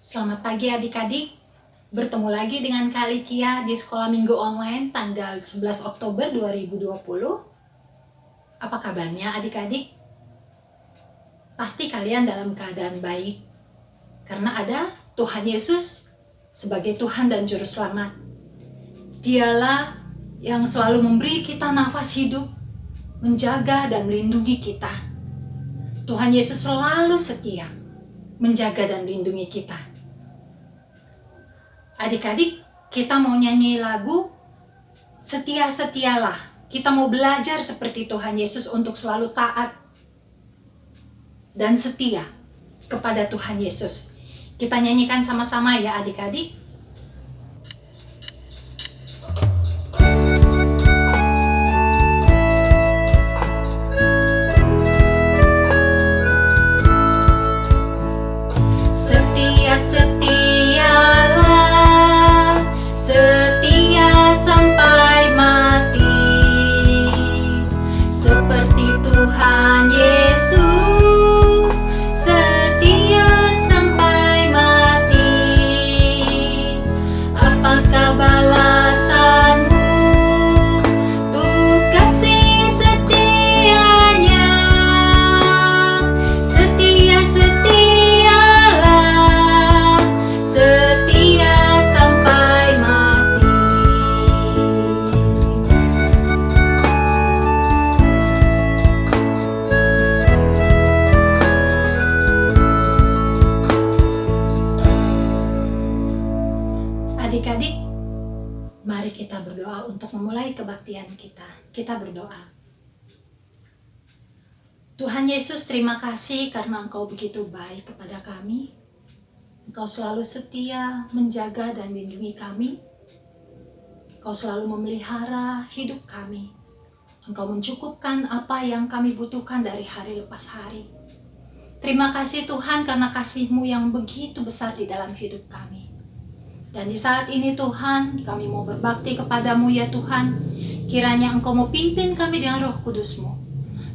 Selamat pagi adik-adik, bertemu lagi dengan Kak Likia di Sekolah Minggu Online tanggal 11 Oktober 2020. Apa kabarnya adik-adik? Pasti kalian dalam keadaan baik, karena ada Tuhan Yesus sebagai Tuhan dan Juru Selamat. Dialah yang selalu memberi kita nafas hidup, menjaga dan melindungi kita. Tuhan Yesus selalu setia menjaga dan melindungi kita. Adik-adik, kita mau nyanyi lagu Setia-setialah. Kita mau belajar seperti Tuhan Yesus untuk selalu taat dan setia kepada Tuhan Yesus. Kita nyanyikan sama-sama ya adik-adik. Setia-setialah, setia sampai mati, seperti Tuhan Yesus, setia sampai mati. Apakah balasanmu untuk kasih setianya? Setia-setialah, setia sampai mati. Adik-adik, mari kita berdoa untuk memulai kebaktian kita. Kita berdoa. Tuhan Yesus, terima kasih karena Engkau begitu baik kepada kami. Engkau selalu setia menjaga dan melindungi kami. Engkau selalu memelihara hidup kami. Engkau mencukupkan apa yang kami butuhkan dari hari lepas hari. Terima kasih Tuhan karena kasih-Mu yang begitu besar di dalam hidup kami. Dan di saat ini Tuhan, kami mau berbakti kepadamu ya Tuhan. Kiranya Engkau mau pimpin kami dengan Roh Kudus-Mu,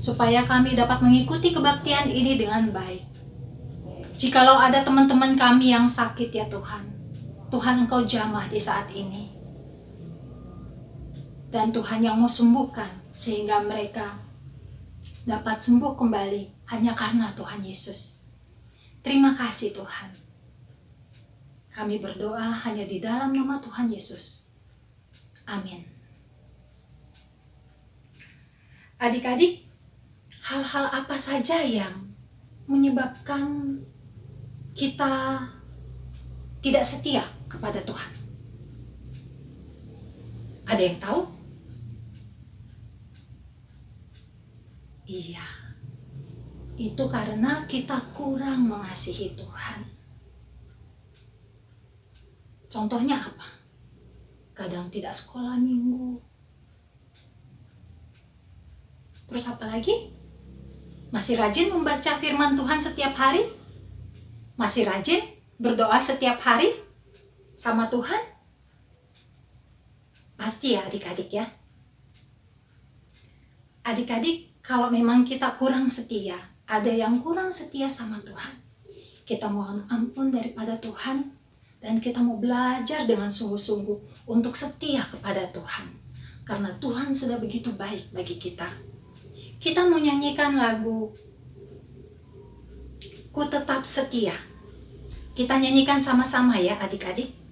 supaya kami dapat mengikuti kebaktian ini dengan baik. Jikalau ada teman-teman kami yang sakit ya Tuhan, Tuhan Engkau jamah di saat ini. Dan Tuhan yang mau sembuhkan, sehingga mereka dapat sembuh kembali hanya karena Tuhan Yesus. Terima kasih Tuhan. Kami berdoa hanya di dalam nama Tuhan Yesus. Amin. Adik-adik, hal-hal apa saja yang menyebabkan kita tidak setia kepada Tuhan? Ada yang tahu? Iya, itu karena kita kurang mengasihi Tuhan. Contohnya apa? Kadang tidak sekolah minggu. Terus apa lagi? Masih rajin membaca firman Tuhan setiap hari? Masih rajin berdoa setiap hari sama Tuhan? Pasti ya adik-adik ya. Adik-adik, kalau memang kita kurang setia, ada yang kurang setia sama Tuhan, kita mohon ampun daripada Tuhan. Dan kita mau belajar dengan sungguh-sungguh untuk setia kepada Tuhan. Karena Tuhan sudah begitu baik bagi kita. Kita mau nyanyikan lagu Ku Tetap Setia. Kita nyanyikan sama-sama ya adik-adik.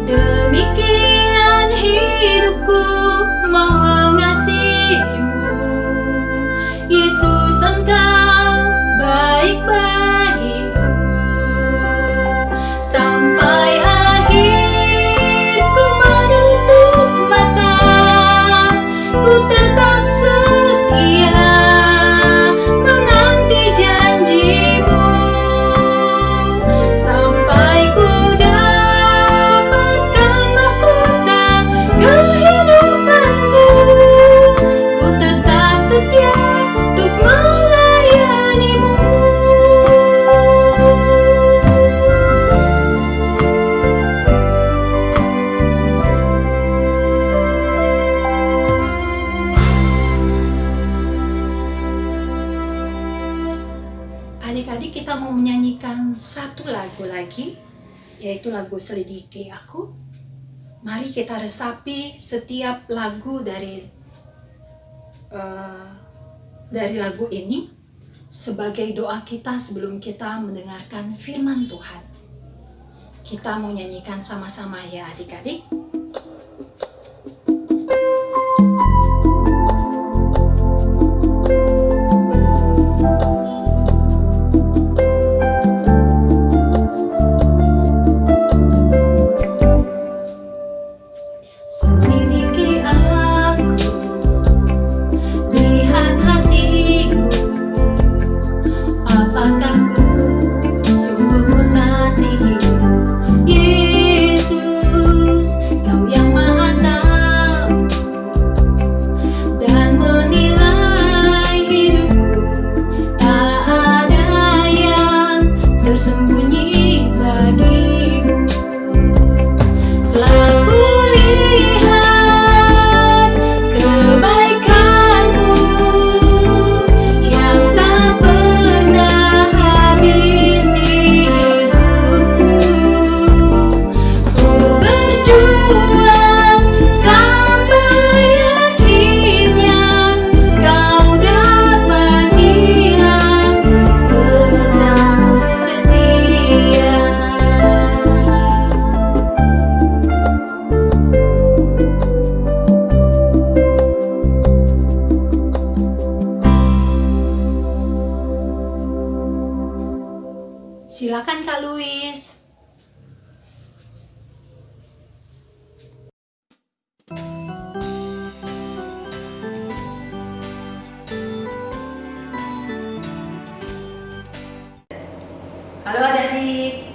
Demi kita mau menyanyikan satu lagu lagi, yaitu lagu Selidiki Aku. Mari kita resapi setiap lagu dari lagu ini sebagai doa kita sebelum kita mendengarkan firman Tuhan. Kita mau nyanyikan sama-sama ya adik-adik. Silakan Kak Luis. Halo adik-adik,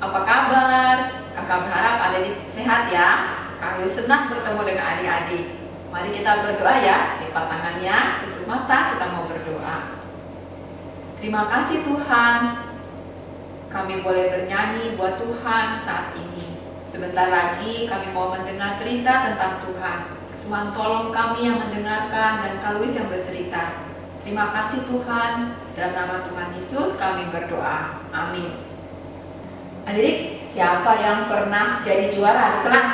apa kabar? Kakak berharap adik-adik sehat ya. Kak Luis senang bertemu dengan adik-adik. Mari kita berdoa ya, lipat tangannya, tutup mata, kita mau berdoa. Terima kasih Tuhan, kami boleh bernyanyi buat Tuhan saat ini. Sebentar lagi kami mau mendengar cerita tentang Tuhan. Tuhan tolong kami yang mendengarkan dan Kak Luis yang bercerita. Terima kasih Tuhan, dalam nama Tuhan Yesus kami berdoa. Amin. Adik, siapa yang pernah jadi juara di kelas?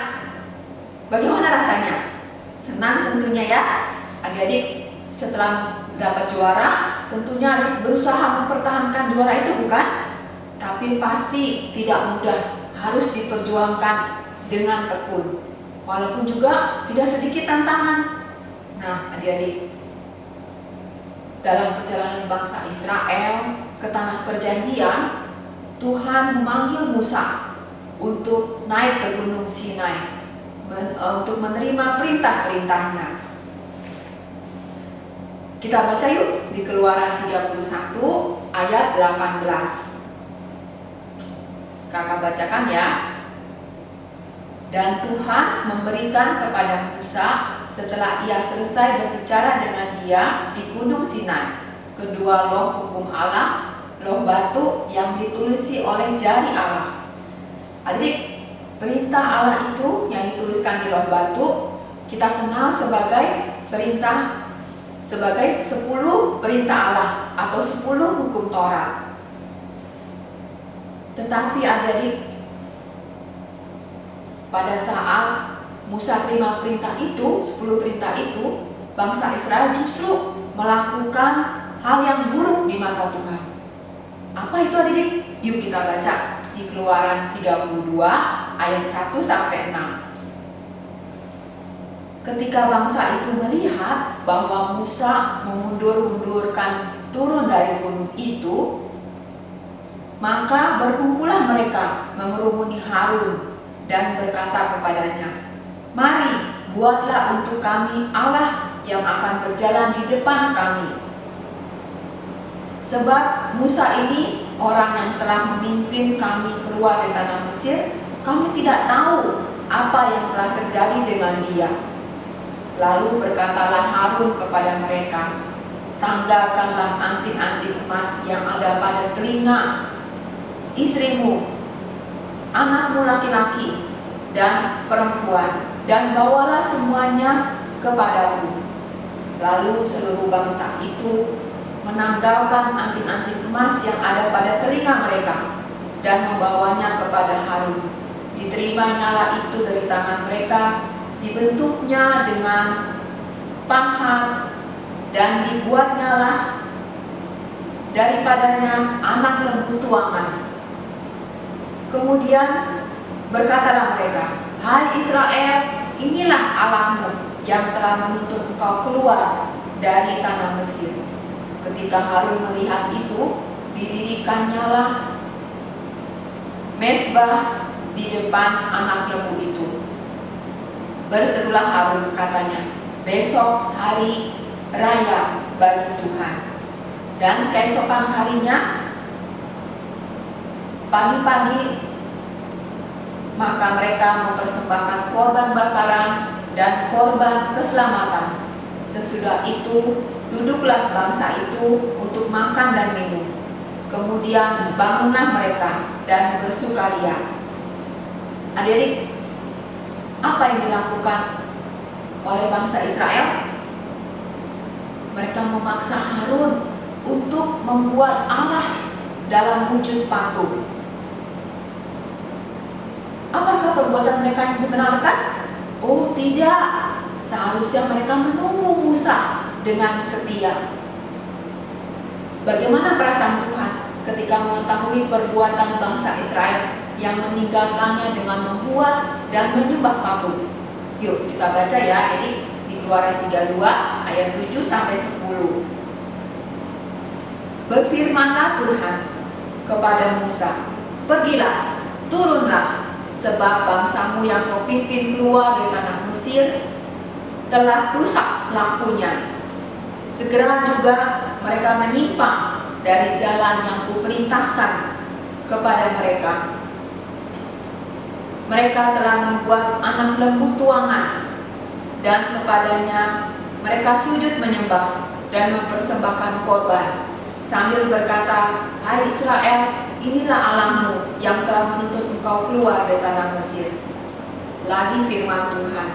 Bagaimana rasanya? Senang tentunya ya. Adik-adik setelah dapat juara, tentunya adik berusaha mempertahankan juara itu bukan? Tapi pasti tidak mudah, harus diperjuangkan dengan tekun. Walaupun juga tidak sedikit tantangan. Nah, adik-adik, dalam perjalanan bangsa Israel ke tanah perjanjian, Tuhan memanggil Musa untuk naik ke Gunung Sinai untuk menerima perintah-perintahnya. Kita baca yuk di Keluaran 31 ayat 18. Kakak bacakan ya. Dan Tuhan memberikan kepada Musa setelah ia selesai berbicara dengan dia di Gunung Sinai kedua loh hukum Allah, loh batu yang ditulisi oleh jari Allah. Adik, perintah Allah itu yang dituliskan di loh batu kita kenal sebagai perintah, sebagai 10 perintah Allah atau 10 hukum Taurat. Tetapi adik, pada saat Musa terima perintah itu, 10 perintah itu, bangsa Israel justru melakukan hal yang buruk di mata Tuhan. Apa itu adik? Yuk kita baca di Keluaran 32 ayat 1 sampai 6. Ketika bangsa itu melihat bahwa Musa memundur-mundurkan turun dari gunung itu, maka berkumpullah mereka mengerumuni Harun dan berkata kepadanya, "Mari, buatlah untuk kami Allah yang akan berjalan di depan kami. Sebab Musa ini orang yang telah memimpin kami keluar dari tanah Mesir, kami tidak tahu apa yang telah terjadi dengan dia." Lalu berkatalah Harun kepada mereka, "Tanggalkanlah anting-anting emas yang ada pada telinga istrimu, anakmu laki-laki dan perempuan, dan bawalah semuanya kepadaku." Lalu seluruh bangsa itu menanggalkan anting-anting emas yang ada pada telinga mereka dan membawanya kepada Harun. Diterimanya itu dari tangan mereka, dibentuknya dengan pahat dan dibuatnyalah daripadanya anak lembu tuangan. Kemudian berkatalah mereka, "Hai Israel, inilah Allahmu yang telah menuntut engkau keluar dari tanah Mesir." Ketika Harun melihat itu, didirikannya mezbah di depan anak lembu itu. Berserulah Harun, katanya, "Besok hari raya bagi Tuhan." Dan keesokan harinya, pagi-pagi, maka mereka mempersembahkan korban bakaran dan korban keselamatan. Sesudah itu, duduklah bangsa itu untuk makan dan minum. Kemudian bangunlah mereka dan bersukaria. Adik-adik, apa yang dilakukan oleh bangsa Israel? Mereka memaksa Harun untuk membuat Allah dalam wujud patung. Apakah perbuatan mereka yang dibenarkan? Oh tidak, seharusnya mereka menunggu Musa dengan setia. Bagaimana perasaan Tuhan ketika mengetahui perbuatan bangsa Israel yang meninggalkannya dengan membuat dan menyembah patung? Yuk kita baca ya, jadi di Keluaran 32 ayat 7 sampai 10. Berfirmanlah Tuhan kepada Musa, "Pergilah, turunlah, sebab bangsamu yang kau pimpin keluar dari tanah Mesir telah rusak lakunya. Segera juga mereka menyimpang dari jalan yang kuperintahkan kepada mereka. Mereka telah membuat anak lembu tuangan, dan kepadanya mereka sujud menyembah dan mempersembahkan korban, sambil berkata, 'Hai Israel, inilah Allahmu yang telah menuntut engkau keluar dari tanah Mesir.' Lagi firman Tuhan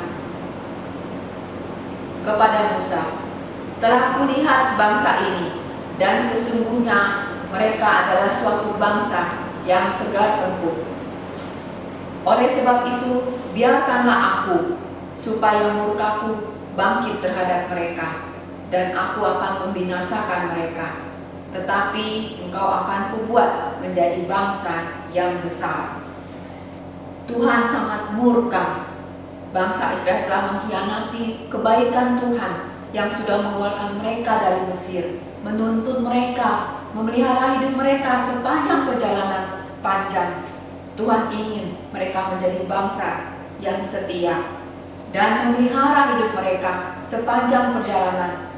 kepada Musa, 'Telah kulihat bangsa ini, dan sesungguhnya mereka adalah suatu bangsa yang tegar tengkuk. Oleh sebab itu, biarkanlah aku, supaya murkaku bangkit terhadap mereka, dan aku akan membinasakan mereka. Tetapi engkau akan kubuat menjadi bangsa yang besar.' Tuhan sangat murka. Bangsa Israel telah mengkhianati kebaikan Tuhan yang sudah mengeluarkan mereka dari Mesir, menuntut mereka, memelihara hidup mereka sepanjang perjalanan panjang. Tuhan ingin mereka menjadi bangsa yang setia dan memelihara hidup mereka sepanjang perjalanan.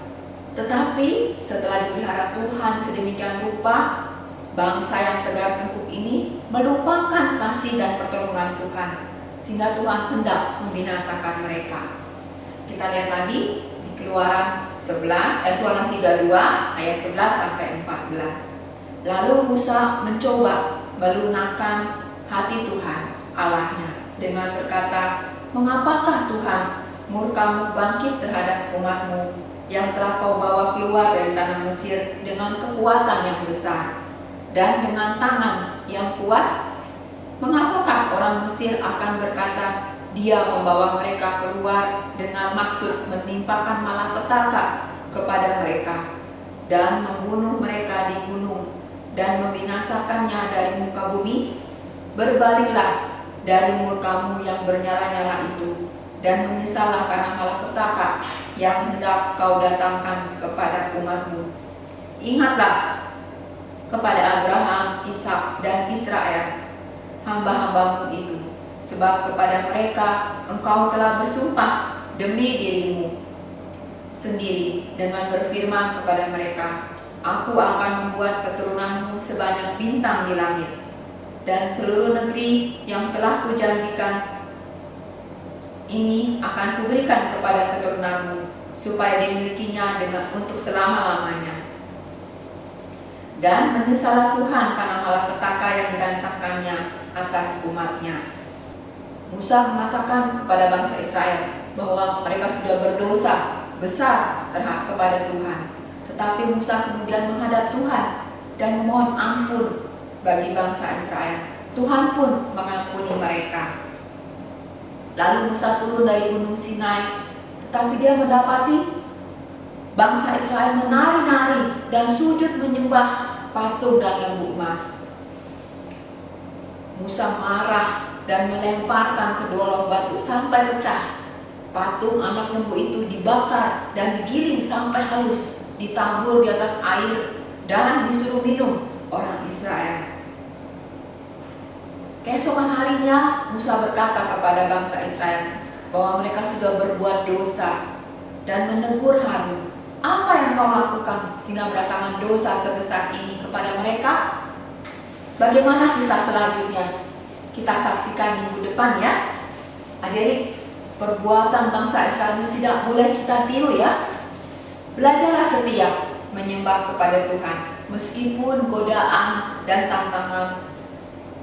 Tetapi setelah dipelihara Tuhan sedemikian rupa, bangsa yang tegar tengkuk ini melupakan kasih dan pertolongan Tuhan, sehingga Tuhan hendak membinasakan mereka. Kita lihat lagi di Keluaran 32 ayat 11 sampai 14. Lalu Musa mencoba melunakkan hati Tuhan Allahnya dengan berkata, "Mengapakah Tuhan murkamu bangkit terhadap umatmu yang telah kau bawa keluar dari tanah Mesir dengan kekuatan yang besar dan dengan tangan yang kuat? Mengapakah orang Mesir akan berkata, 'Dia membawa mereka keluar dengan maksud menimpakan malapetaka kepada mereka dan membunuh mereka di gunung dan membinasakannya dari muka bumi?' Berbaliklah dari murkamu yang bernyala-nyala itu, dan menyesallah karena malapetaka yang hendak kau datangkan kepada umatmu. Ingatlah kepada Abraham, Ishak, dan Israel, hamba-hambamu itu, sebab kepada mereka engkau telah bersumpah demi dirimu sendiri dengan berfirman kepada mereka, 'Aku akan membuat keturunanmu sebanyak bintang di langit, dan seluruh negeri yang telah kujanjikan ini akan kuberikan kepada keturunanmu, supaya dimilikinya untuk selama-lamanya.' Dan menyesallah Tuhan karena malapetaka yang dirancangkannya atas umatnya." Musa mengatakan kepada bangsa Israel bahwa mereka sudah berdosa besar terhadap kepada Tuhan. Tetapi Musa kemudian menghadap Tuhan dan memohon ampun bagi bangsa Israel. Tuhan pun mengampuni mereka. Lalu Musa turun dari Gunung Sinai, tetapi dia mendapati bangsa Israel menari-nari dan sujud menyembah patung dan lembu emas. Musa marah dan melemparkan kedua loh batu sampai pecah. Patung anak lembu itu dibakar dan digiling sampai halus, ditabur di atas air dan disuruh minum orang Israel. Keesokan harinya Musa berkata kepada bangsa Israel bahwa mereka sudah berbuat dosa dan menegur Harun. Apa yang kau lakukan sehingga berdatangan dosa sebesar ini kepada mereka? Bagaimana kisah selanjutnya? Kita saksikan minggu depan ya. Adik-adik, perbuatan bangsa Israel ini tidak boleh kita tiru ya. Belajarlah setia menyembah kepada Tuhan meskipun godaan dan tantangan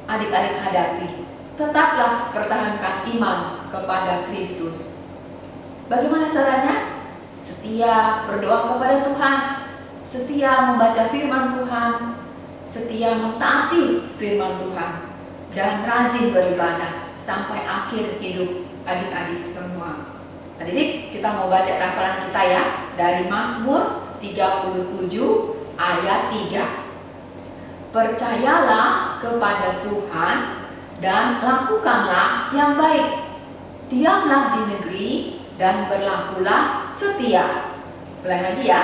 adik-adik hadapi. Tetaplah pertahankan iman kepada Kristus. Bagaimana caranya? Setia berdoa kepada Tuhan, setia membaca firman Tuhan, setia mentaati firman Tuhan, dan rajin beribadah sampai akhir hidup adik-adik semua. Adik-adik, kita mau baca hafalan kita ya dari Mazmur 37 ayat 3. Percayalah kepada Tuhan dan lakukanlah yang baik. Diamlah di negeri dan berlakulah setia. Ulang lagi ya.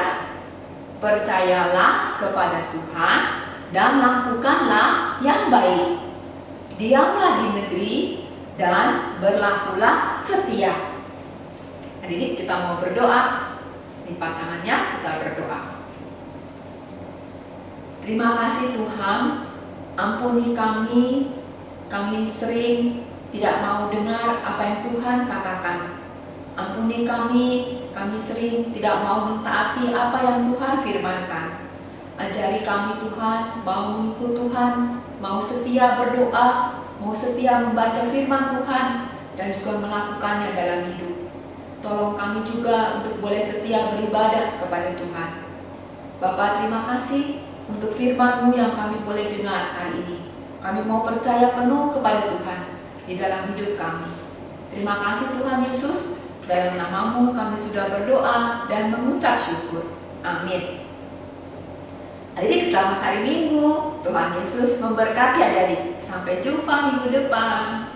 Percayalah kepada Tuhan dan lakukanlah yang baik. Diamlah di negeri dan berlakulah setia. Adik-adik, kita mau berdoa. Lipat tangannya, kita berdoa. Terima kasih Tuhan, ampuni kami sering tidak mau dengar apa yang Tuhan katakan. Ampuni kami sering tidak mau mentaati apa yang Tuhan firmankan. Ajari kami Tuhan, mau mengikut Tuhan, mau setia berdoa, mau setia membaca firman Tuhan, dan juga melakukannya dalam hidup. Tolong kami juga untuk boleh setia beribadah kepada Tuhan. Bapa, terima kasih untuk firman-Mu yang kami boleh dengar hari ini. Kami mau percaya penuh kepada Tuhan di dalam hidup kami. Terima kasih Tuhan Yesus, dalam nama-Mu kami sudah berdoa dan mengucap syukur. Amin. Adik-adik, selamat hari Minggu. Tuhan Yesus memberkati adik-adik. Sampai jumpa minggu depan.